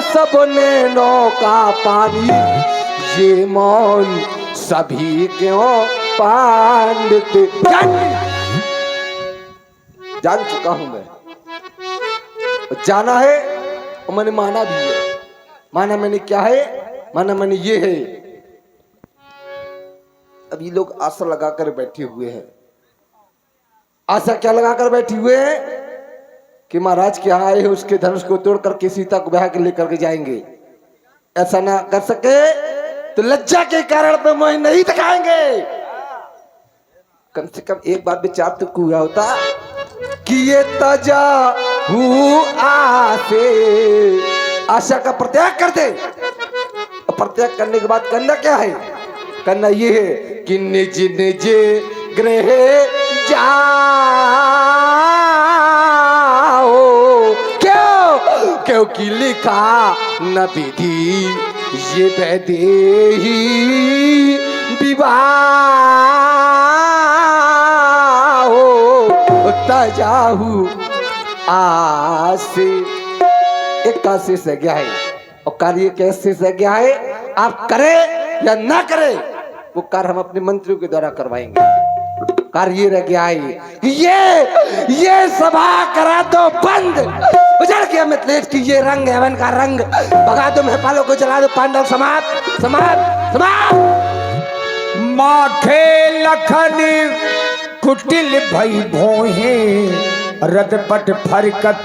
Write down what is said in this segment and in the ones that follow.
सब नैनों का पानी, ये मौन सभी क्यों पांडते। जान चुका हूं मैं, जाना है और मैंने माना भी है। माना मैंने क्या है? माना मैंने ये है। अब ये लोग आशा लगाकर बैठे हुए हैं। आशा क्या लगाकर बैठे हुए हैं? कि महाराज के यहाँ आए हैं, उसके धनुष को तोड़ करके सीता को ब्याह के लेकर के जाएंगे। ऐसा ना कर सके तो लज्जा के कारण तो मोह नहीं दिखाएंगे। कम से कम एक बात विचार तो किया होता कि ये तजा आसे, आशा का प्रत्याग कर दे। और प्रत्याग करने के बाद करना क्या है? करना ये है कि निज निज गृह जाओ। क्यों? क्योंकि लिखा न विधि ये वैदेही विवाह तजाहू आसे। एक काशी से गया है और कार्य कैसे से गया है? आप करें या ना करें, वो कार्य हम अपने मंत्रियों के द्वारा करवाएंगे। कार्य रह गया है ये सभा करा दो बंद। उजड़ गया मिथिलेश की ये रंग हेवन का रंग। भगा दो महपालों को, जला दो पांडव। समाप्त समाप्त समाप्त। माखे लखन कुटिल भई भोहे, रदपट फरकत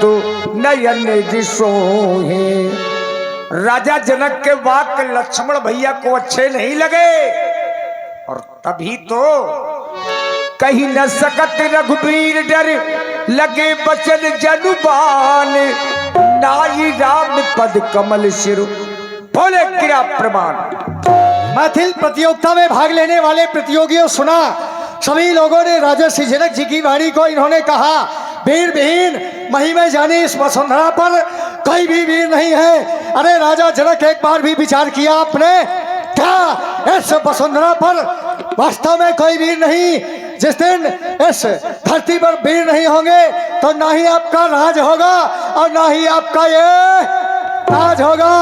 नयन दिसोहे। राजा जनक के वाक्य लक्ष्मण भैया को अच्छे नहीं लगे और तभी तो कहीं न सकत रघुबीर डर लगे बचन जनुबान। नाई राम पद कमल सिर बोले क्रिया प्रमाण। मैथिल प्रतियोगिता में भाग लेने वाले प्रतियोगियों सुना, सभी लोगों ने राजा श्री जनक जी की वाणी को इन्होंने कहा, वीर विहीन महिमा जाने इस वसुंधरा पर कोई भी वीर नहीं है। अरे राजा जनक, एक बार भी विचार किया आपने क्या इस वसुंधरा पर वास्तव में कोई वीर नहीं? जिस दिन इस धरती पर वीर नहीं होंगे तो ना ही आपका राज होगा और ना ही आपका ये राज होगा।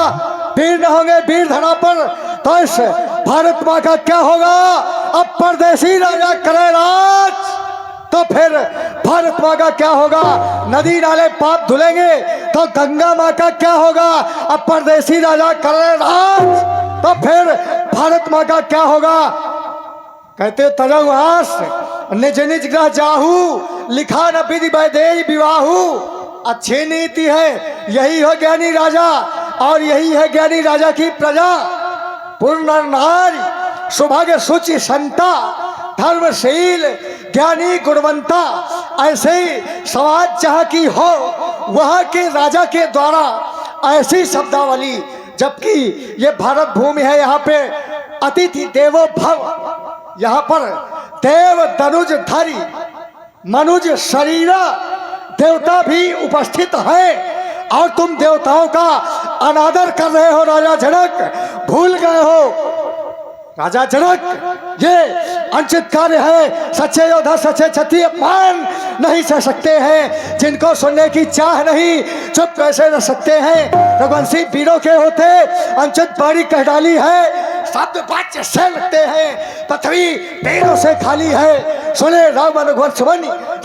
वीर न होंगे वीर धरा पर तो इस भारत माँ का क्या होगा? अब परदेसी राजा करे राज तो फिर भारत माँ का क्या होगा? नदी नाले पाप धुलेंगे तो गंगा माँ का क्या होगा? अब परदेसी राजा करे राज तो फिर भारत माँ का क्या होगा? कहते तजंवास निज निज ग्रह जाहू, लिखा न विधि वैदेही विवाहू। अच्छी नीति है, यही है ज्ञानी राजा और यही है ज्ञानी राजा की प्रजा। पूर्ण नारी सुभाग्य सुचि संता, धर्मशील ज्ञानी गुणवंता। ऐसे ही समाज जहाँ की हो वहाँ के राजा के द्वारा ऐसी शब्दावली, जबकि ये भारत भूमि है, यहाँ पे अतिथि देवो भव, यहाँ पर देव तनुज धरी मनुज शरीरा देवता भी उपस्थित है और तुम देवताओं का अनादर कर रहे हो। राजा जनक भूल गए हो। राजा जनक, ये अनुचित कार्य है। सच्चे योद्धा सच्चे क्षत्रिय मान नहीं सह सकते हैं। जिनको सुनने की चाह नहीं, चुप कैसे रह सकते हैं? रघुवंशी वीरों के होते अनुचित बारी कह डाली है, शब्द वाच्य से लगते हैं, पृथ्वी वीरों से खाली है। सुने राम रघुवंश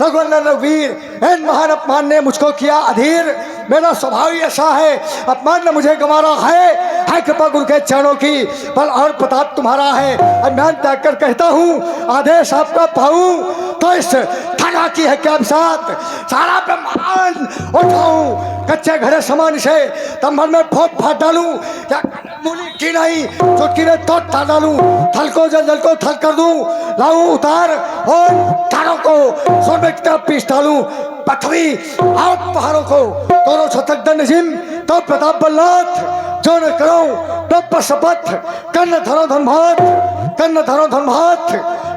रघुवंदन रघुवीर, इन महान अपमान ने मुझको किया अधीर। मेरा स्वभाव ही ऐसा है, अपमान ने मुझे गंवारा है कृपा गुरु के चरणों की, बल और प्रताप तुम्हारा है। अज्ञान त्याग कर कहता हूँ, आदेश आपका पाऊँ तो इस ठगा की है क्या साथ सारा ब्रह्मांड उठाऊं। कच्चे घरे समान से तंबर में फोट फाट डालूं, या मूली की नहीं चुटकी में तोड़ ताड़ डालूं। थल को जल को थल कर दूं, लाऊं उतार और तारों को सोन में किताब पीस डालूं। पृथ्वी और पहाड़ों को दोनों छतक दंड जिम तो प्रताप बल्लाथ जो न करो तो शपथ। कन्न धरो धनभात, कन्न धरो धनभात,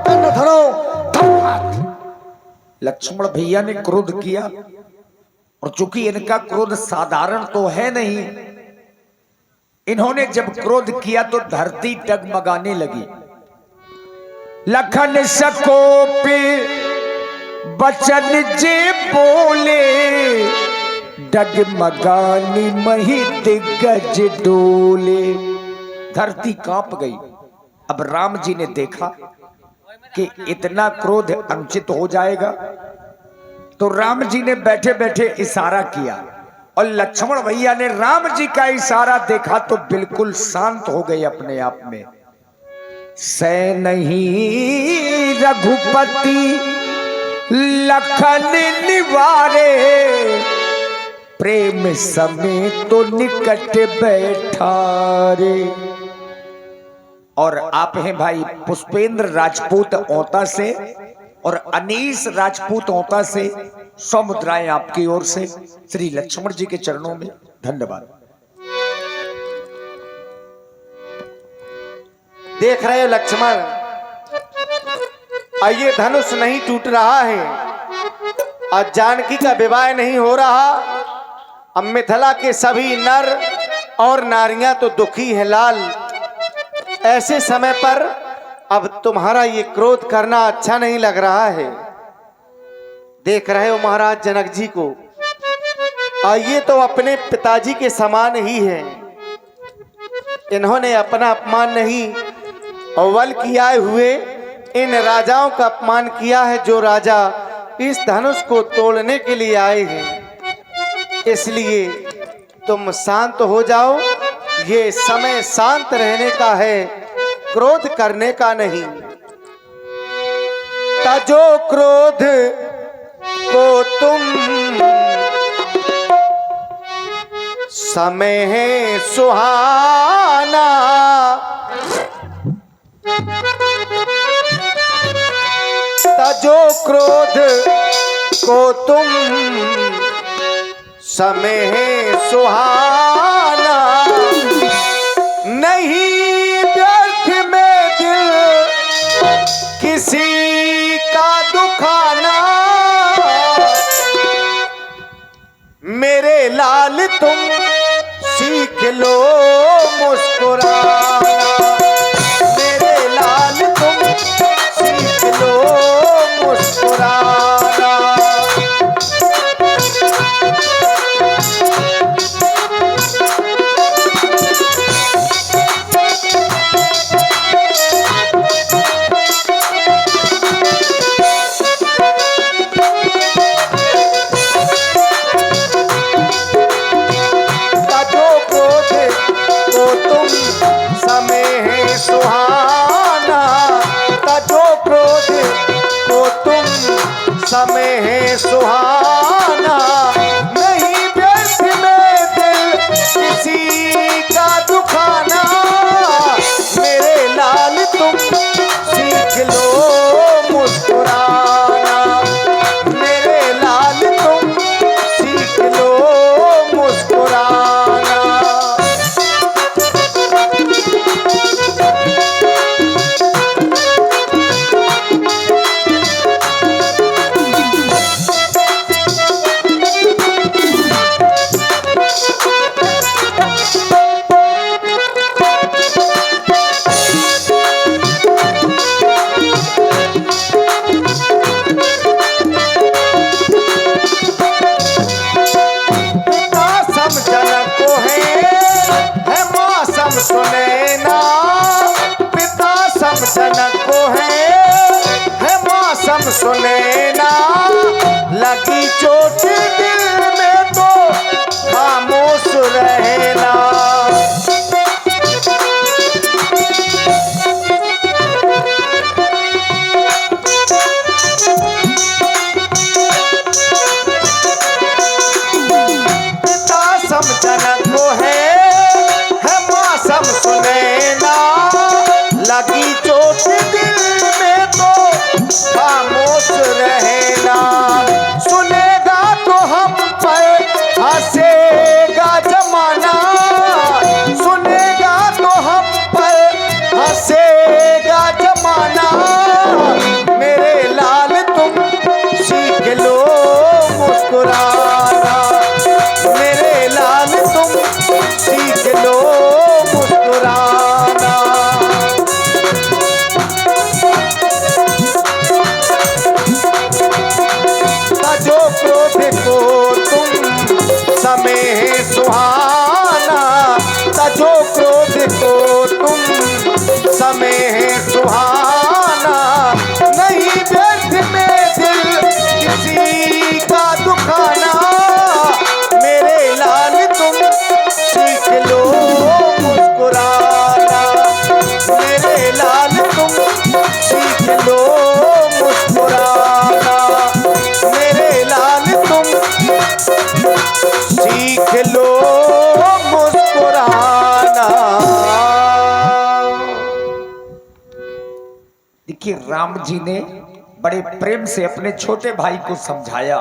कन्न धरो धनभात। लक्ष्मण भैया ने क्रोध किया और चूंकि इनका क्रोध साधारण तो है नहीं, इन्होंने जब क्रोध किया तो धरती डगमगाने लगी। लखन सकोपे बचन जे बोले, डगमगानी मही दिग्गज डोले। धरती कांप गई। अब राम जी ने देखा कि इतना क्रोध अनुचित हो जाएगा, तो राम जी ने बैठे बैठे इशारा किया और लक्ष्मण भैया ने राम जी का इशारा देखा तो बिल्कुल शांत हो गए अपने आप में। सै नहीं रघुपति लखन निवारे, प्रेम समय तो निकट बैठा रे। और आप हैं भाई पुष्पेंद्र राजपूत औता से और अनीस राजपूत औता से 100 मुद्राएं आपकी ओर से श्री लक्ष्मण जी के चरणों में। धन्यवाद। देख रहे हो लक्ष्मण, ये धनुष नहीं टूट रहा है और जानकी का विवाह नहीं हो रहा। अब मिथिला के सभी नर और नारियां तो दुखी हैं लाल। ऐसे समय पर अब तुम्हारा ये क्रोध करना अच्छा नहीं लग रहा है। देख रहे हो महाराज जनक जी को, ये तो अपने पिताजी के समान ही है। इन्होंने अपना अपमान नहीं अव्वल किए हुए इन राजाओं का अपमान किया है, जो राजा इस धनुष को तोड़ने के लिए आए हैं। इसलिए तुम शांत हो जाओ। ये समय शांत रहने का है, क्रोध करने का नहीं। तजो क्रोध को तुम समय है सुहाना, तजो क्रोध को तुम समय है सुहाना, नहीं व्यर्थ में दिल किसी का दुखाना। मेरे लाल तुम सीख लो मुस्कुराना, मेरे लाल तुम सीख लो मुस्कुराना। समय है सुहाना, तजो क्रोध को तुम समय है सुहाना, नहीं व्यर्थ में दिल किसी का दुखाना। मेरे लाल तुम सीख लो मुस्कुराना, मेरे लाल तुम सीख लो मुस्कुराना। सुनैना पिता सम जनक को है मौसम सुनैना, लगी चोट दिल में तो खामोश रहना। पिता सम जनक को है मौसम सुनैना, लगी चोट दिल में तो खामोश सीख लो मुस्कुराना। देखिए राम जी ने बड़े प्रेम से अपने छोटे भाई को समझाया।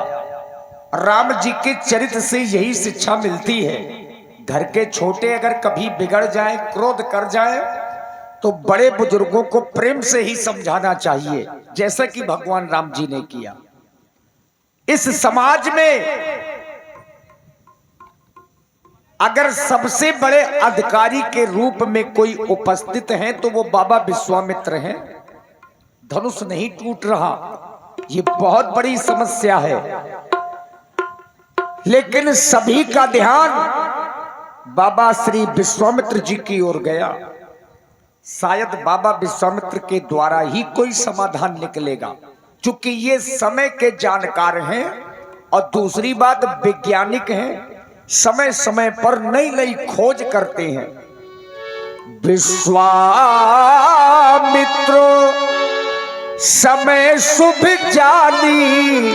राम जी के चरित्र से यही शिक्षा मिलती है, घर के छोटे अगर कभी बिगड़ जाए, क्रोध कर जाए, तो बड़े बुजुर्गों को प्रेम से ही समझाना चाहिए, जैसा कि भगवान राम जी ने किया। इस समाज में अगर सबसे बड़े अधिकारी के रूप में कोई उपस्थित हैं तो वो बाबा विश्वामित्र हैं। धनुष नहीं टूट रहा, ये बहुत बड़ी समस्या है, लेकिन सभी का ध्यान बाबा श्री विश्वामित्र जी की ओर गया। शायद बाबा विश्वामित्र के द्वारा ही कोई समाधान निकलेगा, क्योंकि ये समय के जानकार हैं और दूसरी बात वैज्ञानिक हैं, समय समय पर नई नई खोज करते हैं। विश्वामित्र समय शुभ जानी,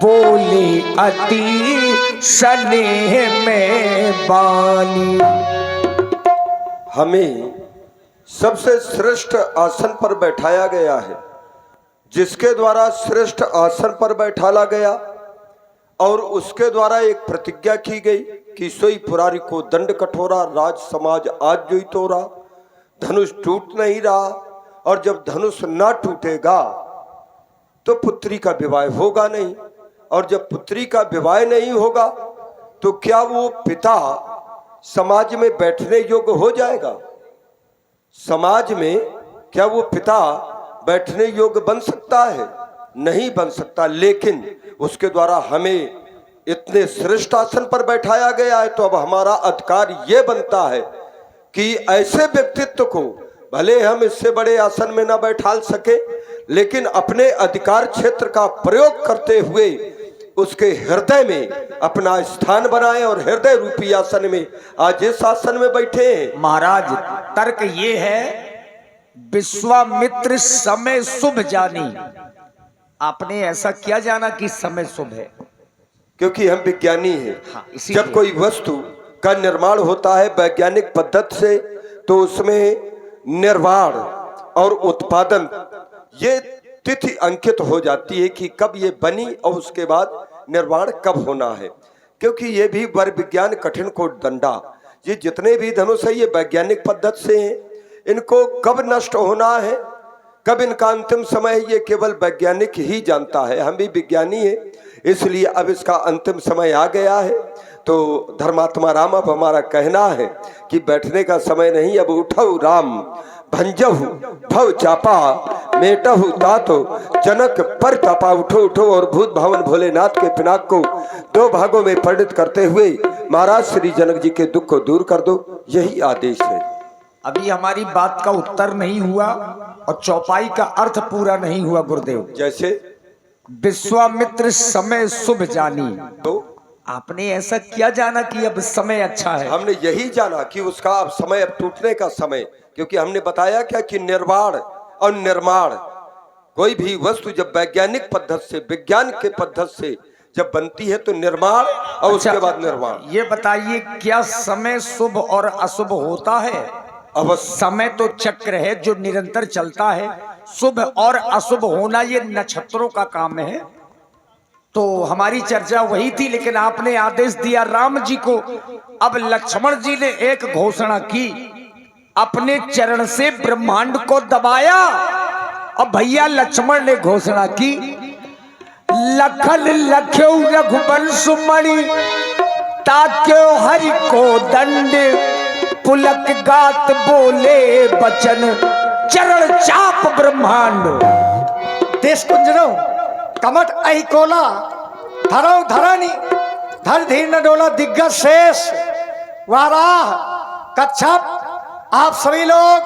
बोले अति स्नेह में बानी। हमें सबसे श्रेष्ठ आसन पर बैठाया गया है, जिसके द्वारा श्रेष्ठ आसन पर बैठाला गया और उसके द्वारा एक प्रतिज्ञा की गई कि सोई पुरारी को दंड कठोरा, राज समाज आज जोई तोरा। धनुष टूट नहीं रहा, और जब धनुष ना टूटेगा तो पुत्री का विवाह होगा नहीं, और जब पुत्री का विवाह नहीं होगा तो क्या वो पिता समाज में बैठने योग्य हो जाएगा? समाज में क्या वो पिता बैठने योग्य बन सकता है? नहीं बन सकता। लेकिन उसके द्वारा हमें इतने श्रेष्ठ आसन पर बैठाया गया है, तो अब हमारा अधिकार ये बनता है कि ऐसे व्यक्तित्व को भले हम इससे बड़े आसन में ना बैठाल सके, लेकिन अपने अधिकार क्षेत्र का प्रयोग करते हुए उसके हृदय में अपना स्थान बनाए और हृदय रूपी आसन में आज इस आसन में बैठे हैं। महाराज तर्क ये है, विश्वामित्र समय शुभ जानी। आपने ऐसा क्या जाना कि समय शुभ है? क्योंकि हम विज्ञानी हैं। हाँ, इसीलिए। जब कोई वस्तु का निर्माण होता है वैज्ञानिक पद्धति से, तो उसमें निर्माण और उत्पादन ये तिथि अंकित हो जाती है कि कब ये बनी और उसके बाद निर्माण कब होना है। क्योंकि ये भी वर विज्ञान कठिन को दंडा, ये जितने भी धनुष है ये वैज्ञानिक पद्धति से हैं। इनको कब नष्ट होना है, कब इनका अंतिम समय है, ये केवल वैज्ञानिक ही जानता है। हम भी विज्ञानी हैं, इसलिए अब इसका अंतिम समय आ गया है। तो धर्मात्मा राम अब हमारा कहना है कि बैठने का समय नहीं, अब उठो राम भंजहु भव चापा मेटहु तातो जनक पर तपा। उठो उठो और भूत भवन भोलेनाथ के पिनाक को दो भागों में परिणत करते हुए महाराज श्री जनक जी के दुख को दूर कर दो, यही आदेश है। अभी हमारी बात का उत्तर नहीं हुआ और चौपाई का अर्थ पूरा नहीं हुआ गुरुदेव। जैसे विश्वामित्र समय शुभ जानी, तो आपने ऐसा क्या जाना कि अब समय अच्छा है? हमने यही जाना कि उसका अब समय, अब टूटने का समय। क्योंकि हमने बताया क्या कि निर्माण और निर्माण, कोई भी वस्तु जब वैज्ञानिक पद्धति से, विज्ञान के पद्धति से जब बनती है तो निर्माण और उसके बाद निर्माण। ये बताइए क्या समय शुभ और अशुभ होता है? अब समय तो चक्र है जो निरंतर चलता है, शुभ और अशुभ होना ये नक्षत्रों का काम है। तो हमारी चर्चा वही थी, लेकिन आपने आदेश दिया राम जी को। अब लक्ष्मण जी ने एक घोषणा की, अपने चरण से ब्रह्मांड को दबाया। अब भैया लक्ष्मण ने घोषणा की, लखन लख्यो रघुवंश मणि, ताक्यो हरि को दंड, पुलक गात बोले बचन, चरण चाप ब्रह्मांड। देश कुंजरो कमट अहि कोला, धरो धरानी धर धीर न डोला, दिग्गज शेष वाराह कच्छप। आप सभी लोग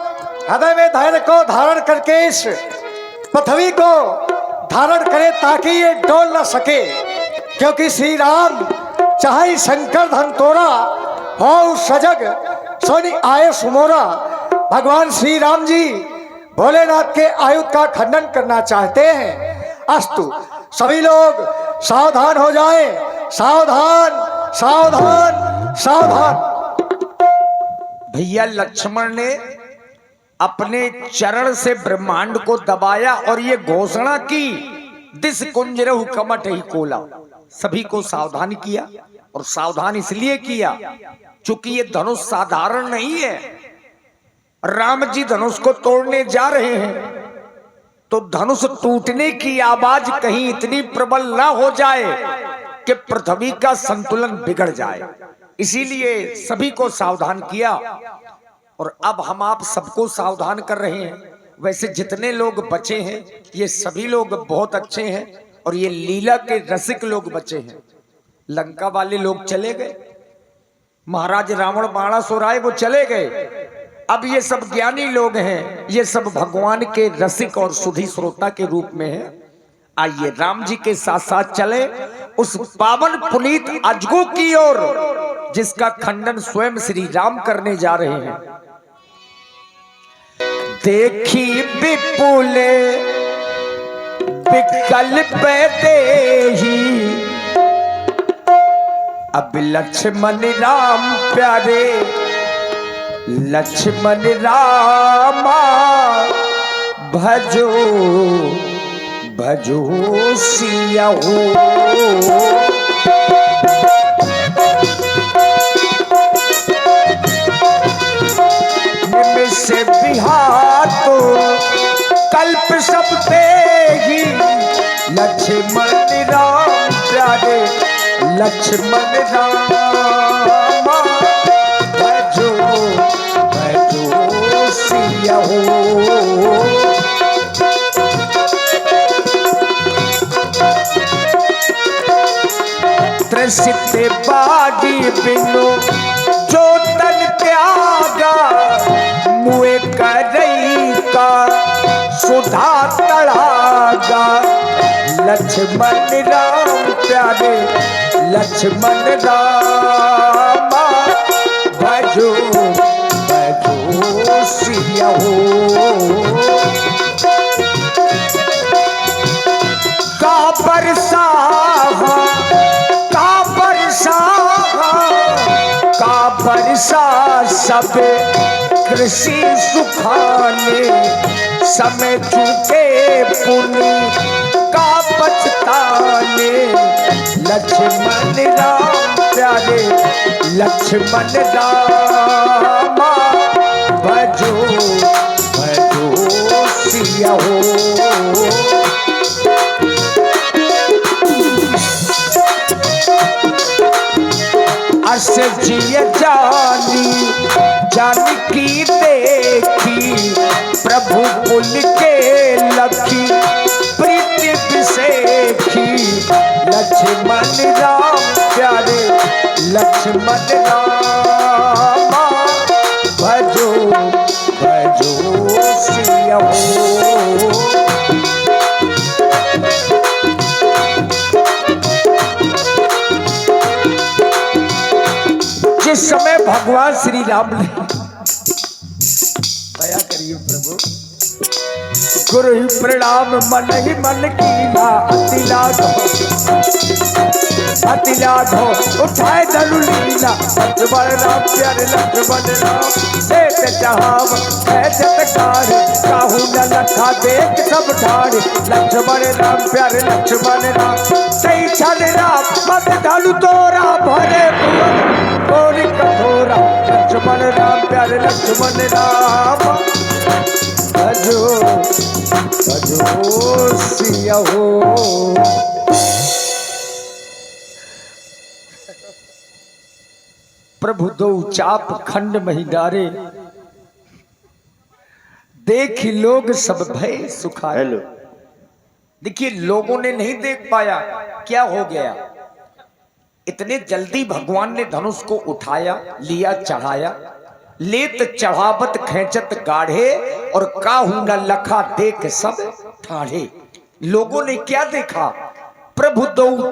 हृदय में धैर्य को धारण करके इस पृथ्वी को धारण करें ताकि ये डोल न सके। क्योंकि श्री राम चाहे शंकर धन तोरा, हो सजग सोनी आये सुमोरा। भगवान श्री राम जी भोलेनाथ के आयुध का खंडन करना चाहते हैं। अस्तु सभी लोग सावधान हो जाएं, सावधान सावधान सावधान। भैया लक्ष्मण ने अपने चरण से ब्रह्मांड को दबाया और ये घोषणा की, दिस कुंजरहु कमट ही कोला। सभी को सावधान किया, और सावधान इसलिए किया क्योंकि ये धनुष साधारण नहीं है। राम जी धनुष को तोड़ने जा रहे हैं, तो धनुष टूटने की आवाज कहीं इतनी प्रबल ना हो जाए कि पृथ्वी का संतुलन बिगड़ जाए, इसीलिए सभी को सावधान किया। और अब हम आप सबको सावधान कर रहे हैं। वैसे जितने लोग बचे हैं ये सभी लोग बहुत अच्छे हैं, और ये लीला के रसिक लोग बचे हैं। लंका वाले लोग चले गए, महाराज रावण बाणासुर आए, वो चले गए। अब ये सब ज्ञानी लोग हैं, ये सब भगवान के रसिक और सुधी श्रोता के रूप में हैं। आइए राम जी के साथ साथ चले उस पावन पुनीत अजगू की ओर, जिसका खंडन स्वयं श्री राम करने जा रहे हैं। देखी विपुल विकल्प देही, अब लक्ष्मण राम प्यारे लक्ष्मण रामा, भजो भजो सिया हो। निमिष बिहातो कल्प सब देही, लक्ष्मण राम प्यारे लक्ष्मण रामा, भजो भजो सिया हो। त्रसित बागी बिनु जो तन त्यागा, मुए करई का सुधा तड़ागा, लक्ष्मण राम प्यारे लक्ष्मण रामा, भजो भजो सिया हो। का बरसा सब कृषि सुखाने, समय चूके पुण्य का पछताने, लक्ष्मण राम प्यारे लक्ष्मण रामा, भजो भजो सिया हो। अस जिय जानी जानकी देखी, प्रभु पुल के लखी प्रीति विसेखी, लक्ष्मण राम प्यारे लक्ष्मण रामा, भजो भजो सिया हो। जिस समय भगवान श्री राम ने, दया करिए प्रभु, गुरु ही प्रणाम मन ही मन कीना, अति लाघो उठाए धनु लीला, लक्ष्मण राम प्यारे लक्ष्मण राम, देख चाहव है जतकार, काहू न लखा देख सब ठाड़, लक्ष्मण राम प्यारे लक्ष्मण राम, सही छल राम मत धनु तोरा, भरे भुवन कठोरा, लक्ष्मण राम प्यारे लक्ष्मण राम, भजो भजो सिया हो। प्रभु दो चाप खंड मही डारे, देख लोग सब भय सुखाए। हेलो, देखिए लोगों ने नहीं देख पाया क्या हो गया। इतने जल्दी भगवान ने धनुष को उठाया, लिया, चढ़ाया, लेत चढ़ावत खेचत गाढ़े, और काहू न लखा देख सब ठाढ़े। लोगों ने क्या देखा? प्रभु दो